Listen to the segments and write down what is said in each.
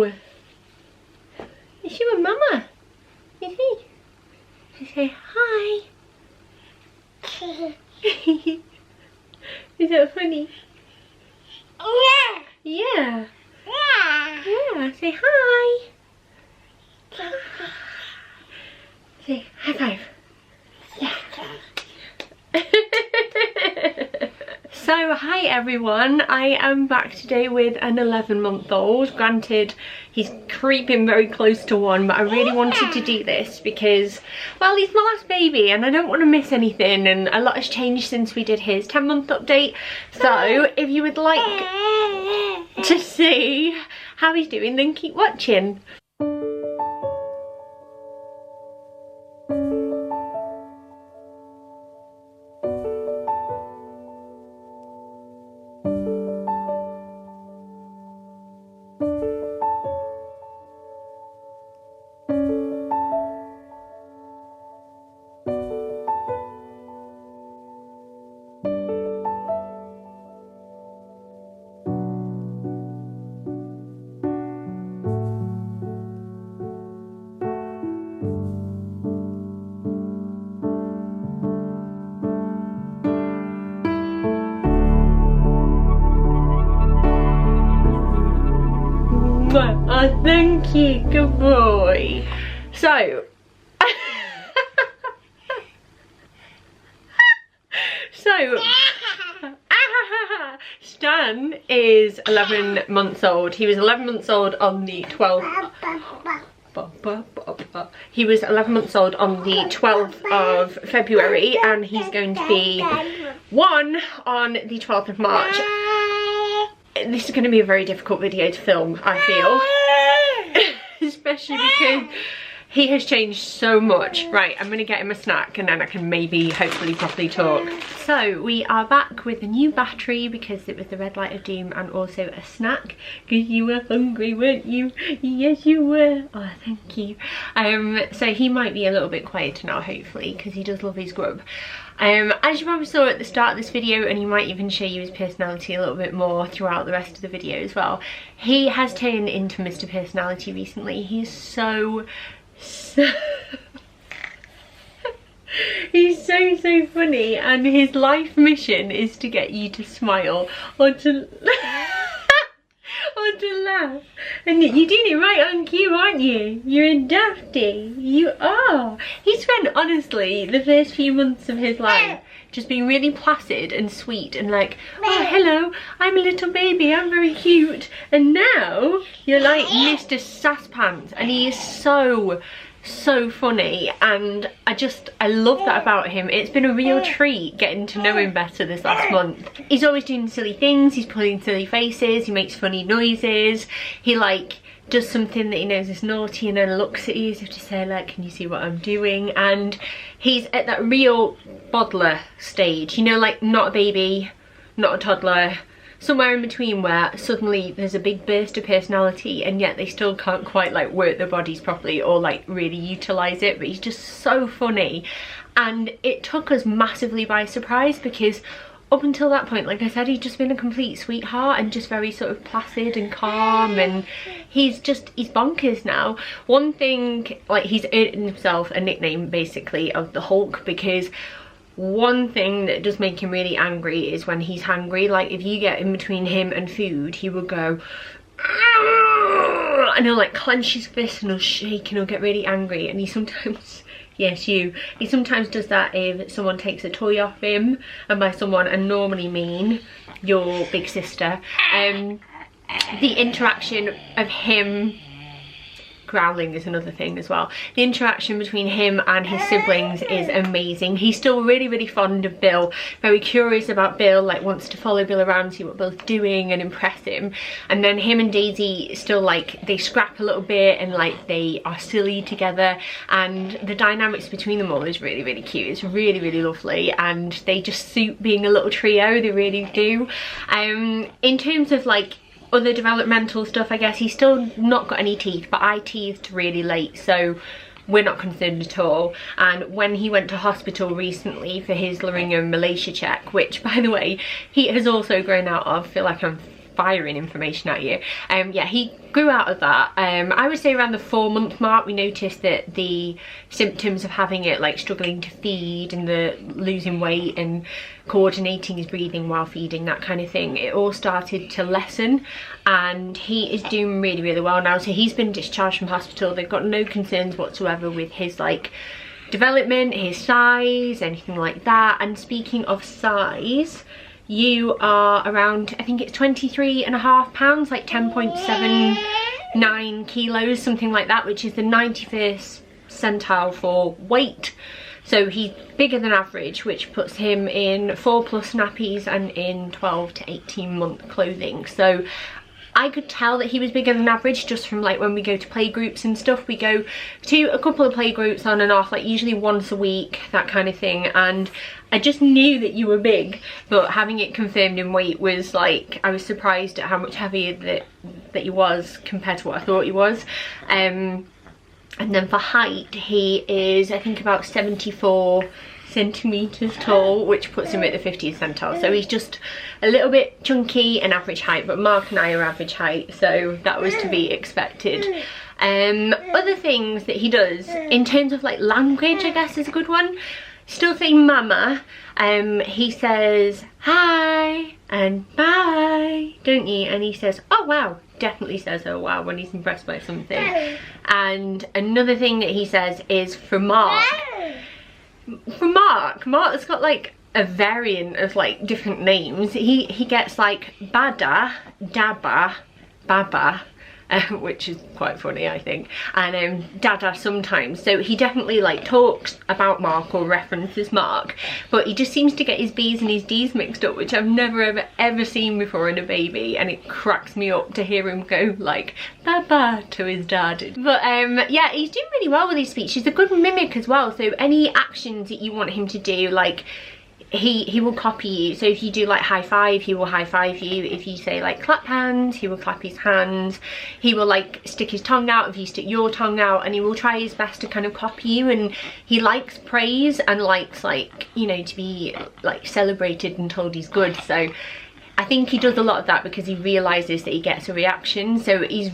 you? It's you and Mama. You see? Say hi. Is that funny? Yeah. Yeah. Yeah. Yeah. Say hi. Say high five. Yeah. So hi everyone, I am back today with an 11-month-old. Granted, he's creeping very close to 1, but I really wanted to do this because, well, he's my last baby and I don't want to miss anything, and a lot has changed since we did his 10-month update. So if you would like to see how he's doing, then keep watching. Oh, thank you, good boy. So, Stan is 11 months old. He was 11 months old on the 12th. He was 11 months old on the 12th of February, and he's going to be 1 on the 12th of March. This is going to be a very difficult video to film, I feel. Especially because he has changed so much. Right, I'm going to get him a snack and then I can maybe hopefully properly talk. So we are back with a new battery because it was the red light of doom, and also a snack because you were hungry, weren't you? Yes you were. Oh, thank you. So he might be a little bit quieter now, hopefully, because he does love his grub. As you probably saw at the start of this video, and he might even show you his personality a little bit more throughout the rest of the video as well, he has turned into Mr. Personality recently. He's so he's so funny, and his life mission is to get you to smile or to or to laugh. And you're doing it right on cue, aren't you? You're a dafty. You are. He spent, honestly, the first few months of his life just being really placid and sweet and like, oh hello, I'm a little baby, I'm very cute. And now you're like Mr. Sasspants, and he is so funny, and I love that about him. It's been a real treat getting to know him better this last month. He's always doing silly things, he's pulling silly faces, he makes funny noises, he like does something that he knows is naughty and then looks at you as if to say like, can you see what I'm doing? And he's at that real toddler stage, you know, like not a baby, not a toddler, somewhere in between, where suddenly there's a big burst of personality and yet they still can't quite like work their bodies properly or like really utilize it. But he's just so funny, and it took us massively by surprise because up until that point, like I said, he's just been a complete sweetheart and just very sort of placid and calm, and he's bonkers now. One thing, like, he's earned himself a nickname basically of the Hulk, because one thing that does make him really angry is when he's hungry. Like, if you get in between him and food, he will go and he'll like clench his fist and he'll shake and he'll get really angry. And he sometimes, yes, he sometimes does that if someone takes a toy off him, and by someone I normally mean your big sister. The interaction of him growling is another thing as well. The interaction between him and his siblings is amazing. He's still really fond of Bill, very curious about Bill, like wants to follow Bill around, see what Bill's doing and impress him. And then him and Daisy still, like, they scrap a little bit and like they are silly together, and the dynamics between them all is really cute. It's really lovely, and they just suit being a little trio, they really do. In terms of like other developmental stuff, I guess he's still not got any teeth, but I teethed really late, so we're not concerned at all. And when he went to hospital recently for his laryngomalacia check, which by the way he has also grown out of, I feel like I'm firing information at you. Yeah, he grew out of that. I would say around the 4-month mark we noticed that the symptoms of having it, like struggling to feed and the losing weight and coordinating his breathing while feeding, that kind of thing, it all started to lessen, and he is doing really, really well now. So he's been discharged from hospital. They've got no concerns whatsoever with his like development, his size, anything like that. And speaking of size, you are around, I think it's 23.5 pounds, like 10.79 kilos, something like that, which is the 91st centile for weight. So he's bigger than average, which puts him in 4+ nappies and in 12 to 18 month clothing. So I could tell that he was bigger than average just from like when we go to play groups and stuff. We go to a couple of play groups on and off, like usually once a week, that kind of thing. And I just knew that you were big, but having it confirmed in weight was like, I was surprised at how much heavier that he was compared to what I thought he was. And then for height, he is, I think, about 74 centimeters tall, which puts him at the 50th centile. So he's just a little bit chunky and average height, but Mark and I are average height, so that was to be expected. Other things that he does in terms of like language, I guess, is a good one. Still saying mama. He says hi and bye, don't you? And he says, oh wow. Definitely says oh wow when he's impressed by something. And another thing that he says is for Mark. For Mark's got like a variant of like different names. He gets like Bada, Daba, Baba, which is quite funny, I think, and Dada sometimes. So he definitely like talks about Mark or references Mark, but he just seems to get his B's and his D's mixed up, which I've never ever seen before in a baby, and it cracks me up to hear him go like Baba to his dad. But yeah, he's doing really well with his speech. He's a good mimic as well, so any actions that you want him to do, like he will copy you. So if you do like high five, he will high five you. If you say like clap hands, he will clap his hands. He will like stick his tongue out if you stick your tongue out, and he will try his best to kind of copy you. And he likes praise and likes, like, you know, to be like celebrated and told he's good. So I think he does a lot of that because he realizes that he gets a reaction. So he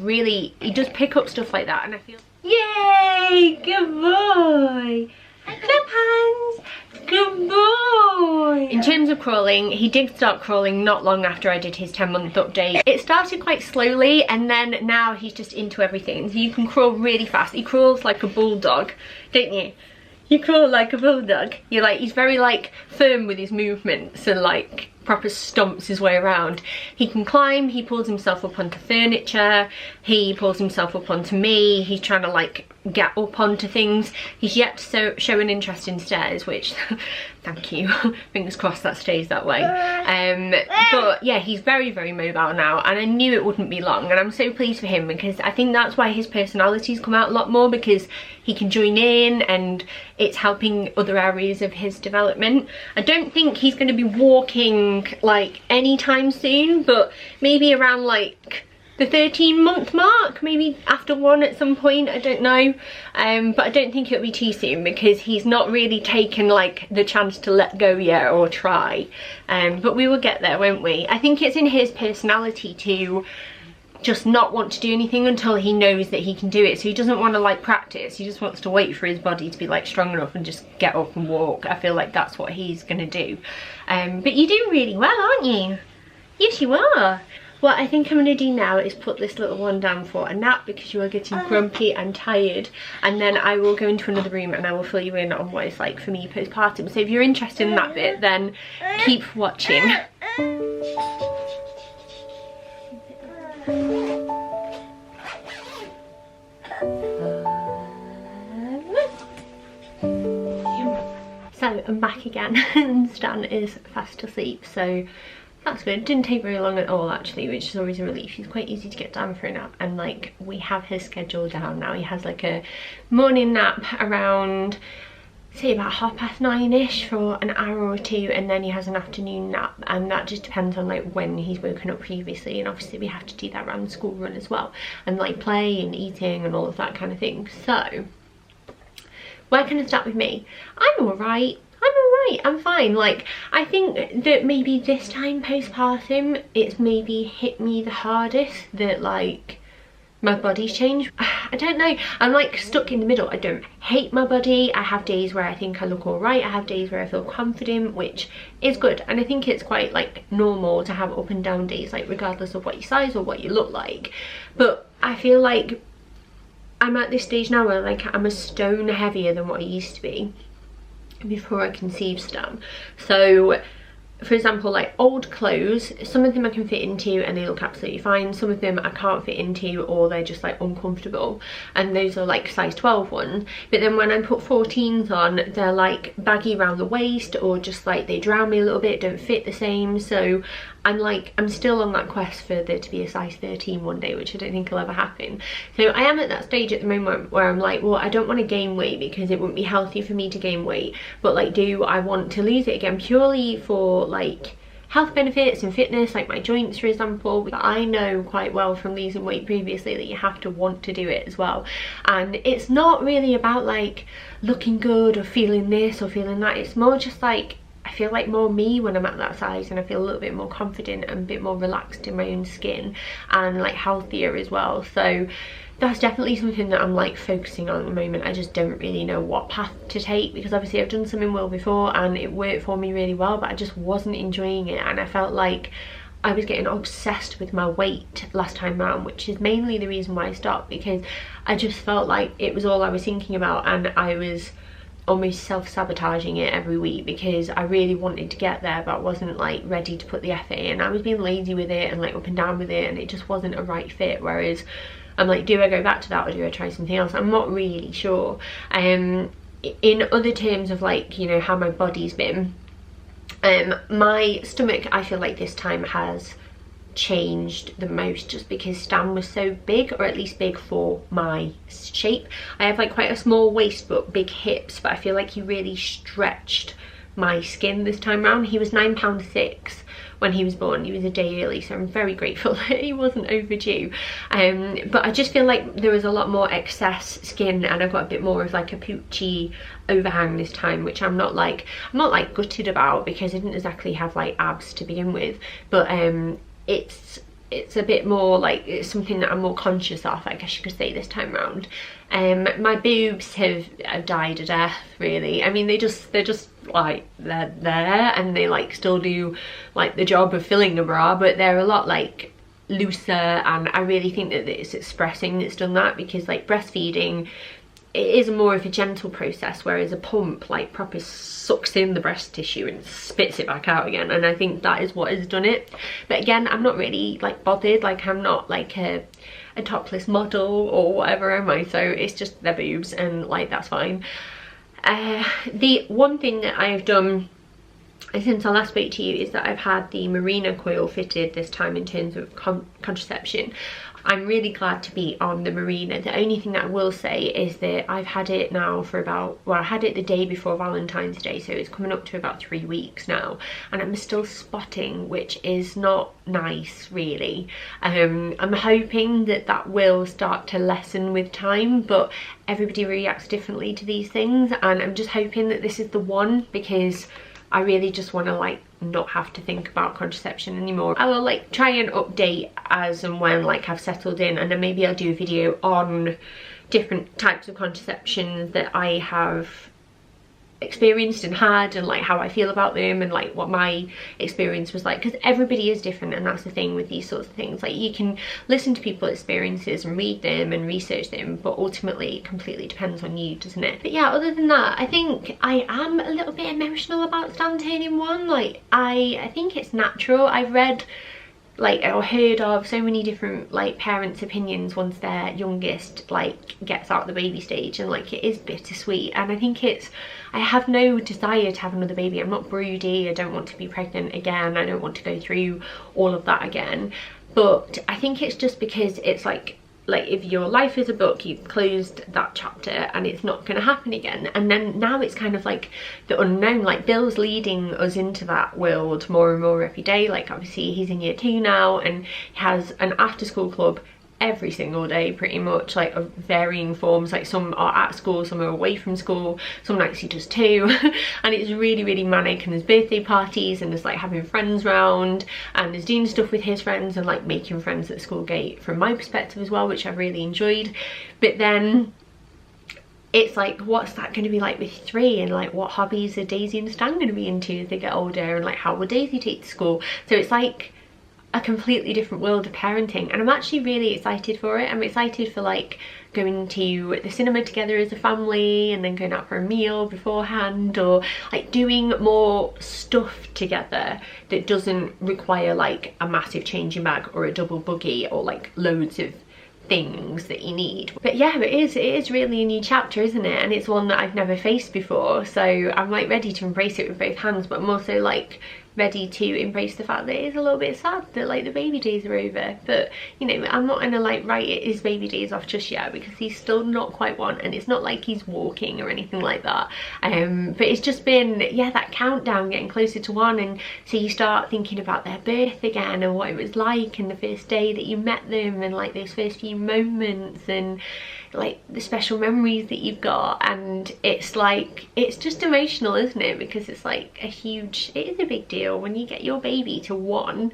does pick up stuff like that, and I feel, yay, good boy. Clap hands. Good boy. In terms of crawling, he did start crawling not long after I did his 10-month update. It started quite slowly, and then now he's just into everything. So you can crawl really fast. He crawls like a bulldog, don't you? You crawl like a bulldog. You're like, he's very like firm with his movements and like proper stomps his way around. He can climb, he pulls himself up onto furniture, he pulls himself up onto me, he's trying to like get up onto things. He's yet to show an interest in stairs, which thank you, fingers crossed that stays that way. But yeah, he's very, very mobile now, and I knew it wouldn't be long, and I'm so pleased for him because I think that's why his personality's come out a lot more, because he can join in and it's helping other areas of his development. I don't think he's going to be walking like anytime soon, but maybe around like the 13-month mark, maybe after 1 at some point, I don't know. But I don't think it'll be too soon because he's not really taken like the chance to let go yet or try. But we will get there, won't we? I think it's in his personality to just not want to do anything until he knows that he can do it. So he doesn't want to like practice, he just wants to wait for his body to be like strong enough and just get up and walk. I feel like that's what he's gonna do. But you're doing really well, aren't you? Yes, you are. What I think I'm going to do now is put this little one down for a nap because you are getting grumpy and tired, and then I will go into another room and I will fill you in on what it's like for me postpartum. So if you're interested in that bit, then keep watching. So I'm back again and Stan is fast asleep, so that's good. It didn't take very long at all actually, which is always a relief. He's quite easy to get down for a nap, and like we have his schedule down now. He has like a morning nap around, say, about 9:30ish for an hour or two, and then he has an afternoon nap, and that just depends on like when he's woken up previously. And obviously we have to do that around the school run as well, and like play and eating and all of that kind of thing. So where can I start with me? I'm alright. right, I'm fine. Like, I think that maybe this time postpartum, it's maybe hit me the hardest that like my body's changed. I don't know, I'm like stuck in the middle. I don't hate my body. I have days where I think I look all right. I have days where I feel confident, which is good. And I think it's quite like normal to have up and down days, like regardless of what your size or what you look like. But I feel like I'm at this stage now where like I'm a stone heavier than what I used to be before I conceived Stan. So for example, like old clothes, some of them I can fit into and they look absolutely fine. Some of them I can't fit into, or they're just like uncomfortable, and those are like size 12 ones. But then when I put 14s on, they're like baggy around the waist, or just like they drown me a little bit, don't fit the same. So I'm still on that quest for there to be a size 13 one day, which I don't think will ever happen. So I am at that stage at the moment where I'm like, well, I don't want to gain weight because it wouldn't be healthy for me to gain weight, but like, do I want to lose it again purely for like health benefits and fitness, like my joints for example? I know quite well from losing weight previously that you have to want to do it as well, and it's not really about like looking good or feeling this or feeling that. It's more just like I feel like more me when I'm at that size, and I feel a little bit more confident and a bit more relaxed in my own skin, and like healthier as well. So that's definitely something that I'm like focusing on at the moment. I just don't really know what path to take, because obviously I've done something well before and it worked for me really well, but I just wasn't enjoying it, and I felt like I was getting obsessed with my weight last time round, which is mainly the reason why I stopped, because I just felt like it was all I was thinking about, and I was almost self-sabotaging it every week because I really wanted to get there, but I wasn't like ready to put the effort in. I was being lazy with it and like up and down with it, and it just wasn't a right fit. Whereas I'm like, do I go back to that or do I try something else? I'm not really sure. In other terms of like, you know, how my body's been, my stomach, I feel like this time has changed the most, just because Stan was so big, or at least big for my shape. I have like quite a small waist but big hips, but I feel like he really stretched my skin this time round. He was £9.6 when he was born. He was a day early, so I'm very grateful that he wasn't overdue. But I just feel like there was a lot more excess skin, and I've got a bit more of like a poochy overhang this time, which I'm not like gutted about, because I didn't exactly have like abs to begin with, but it's a bit more like, it's something that I'm more conscious of, I guess you could say, this time round. My boobs have died a death, really. I mean, they're just like, they're there, and they like still do like the job of filling a bra, but they're a lot like looser, and I really think that it's expressing that's done that, because like breastfeeding, it is more of a gentle process, whereas a pump like proper sucks in the breast tissue and spits it back out again, and I think that is what has done it. But again, I'm not really like bothered, like I'm not like a topless model or whatever, am I? So it's just their boobs, and like that's fine. The one thing that I've done since I last spoke to you is that I've had the Marina coil fitted this time in terms of contraception. I'm really glad to be on the Marina. The only thing that I will say is that I've had it now for about, well, I had it the day before Valentine's Day, so it's coming up to about 3 weeks now, and I'm still spotting, which is not nice really. I'm hoping that that will start to lessen with time, but everybody reacts differently to these things, and I'm just hoping that this is the one, because I really just want to like not have to think about contraception anymore. I will like try and update as and when like I've settled in, and then maybe I'll do a video on different types of contraception that I have experienced and had, and like how I feel about them, and like what my experience was like, because everybody is different, and that's the thing with these sorts of things. Like, you can listen to people's experiences and read them and research them, but ultimately it completely depends on you, doesn't it? But yeah, other than that, I think I am a little bit emotional about Stan turning 1. Like, I think it's natural. I've read like, or heard of so many different like parents' opinions once their youngest like gets out of the baby stage, and like it is bittersweet. And I think I have no desire to have another baby. I'm not broody. I don't want to be pregnant again. I don't want to go through all of that again. But I think it's just because it's like if your life is a book, you've closed that chapter and it's not going to happen again. And then now it's kind of like the unknown. Like, Bill's leading us into that world more and more every day. Like, obviously he's in year 2 now, and he has an after school club every single day pretty much, like of varying forms. Like some are at school, some are away from school, some nights he does too. And it's really, really manic, and there's birthday parties, and there's like having friends round, and there's doing stuff with his friends and like making friends at school gate from my perspective as well, which I've really enjoyed. But then it's like, what's that going to be like with 3, and like what hobbies are Daisy and Stan going to be into as they get older, and like how will Daisy take to school? So it's like a completely different world of parenting, and I'm actually really excited for it. I'm excited for like going to the cinema together as a family, and then going out for a meal beforehand, or like doing more stuff together that doesn't require like a massive changing bag or a double buggy or like loads of things that you need. But yeah, it is really a new chapter, isn't it? And it's one that I've never faced before, so I'm like ready to embrace it with both hands, but I'm also like ready to embrace the fact that it is a little bit sad that like the baby days are over. But you know, I'm not gonna like write his baby days off just yet, because he's still not quite 1, and it's not like he's walking or anything like that. But it's just been, yeah, that countdown getting closer to 1, and so you start thinking about their birth again and what it was like, and the first day that you met them, and like those first few moments, and like the special memories that you've got. And it's like, it's just emotional, isn't it? Because it's like it is a big deal when you get your baby to 1.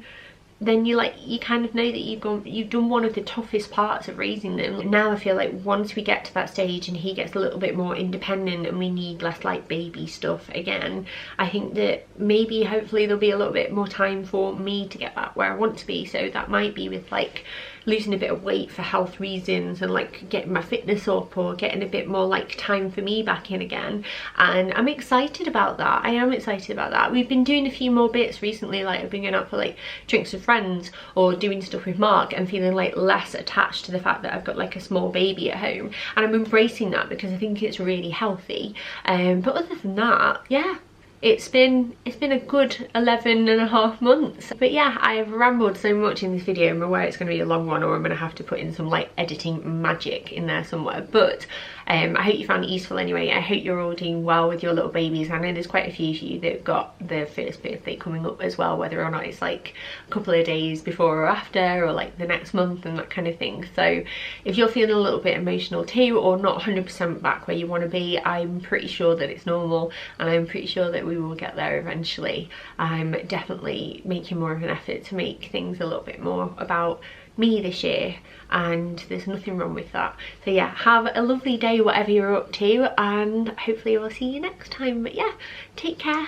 Then you kind of know that you've done one of the toughest parts of raising them. Now I feel like once we get to that stage and he gets a little bit more independent and we need less like baby stuff again, I think that maybe hopefully there'll be a little bit more time for me to get back where I want to be. So that might be with like losing a bit of weight for health reasons, and like getting my fitness up, or getting a bit more like time for me back in again. And I'm excited about that. I am excited about that. We've been doing a few more bits recently, like I've been going out for like drinks with friends or doing stuff with Mark, and feeling like less attached to the fact that I've got like a small baby at home, and I'm embracing that because I think it's really healthy. But other than that, yeah, it's been a good 11.5 months. But yeah, I've rambled so much in this video. I'm aware it's going to be a long one, or I'm going to have to put in some like editing magic in there somewhere. But I hope you found it useful anyway. I hope you're all doing well with your little babies. I know there's quite a few of you that got their first birthday coming up as well, whether or not it's like a couple of days before or after, or like the next month and that kind of thing. So if you're feeling a little bit emotional too, or not 100% back where you want to be, I'm pretty sure that it's normal, and I'm pretty sure that we will get there eventually. I'm definitely making more of an effort to make things a little bit more about me this year, and there's nothing wrong with that. So yeah, have a lovely day whatever you're up to, and hopefully we'll see you next time. But yeah, take care,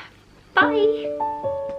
bye.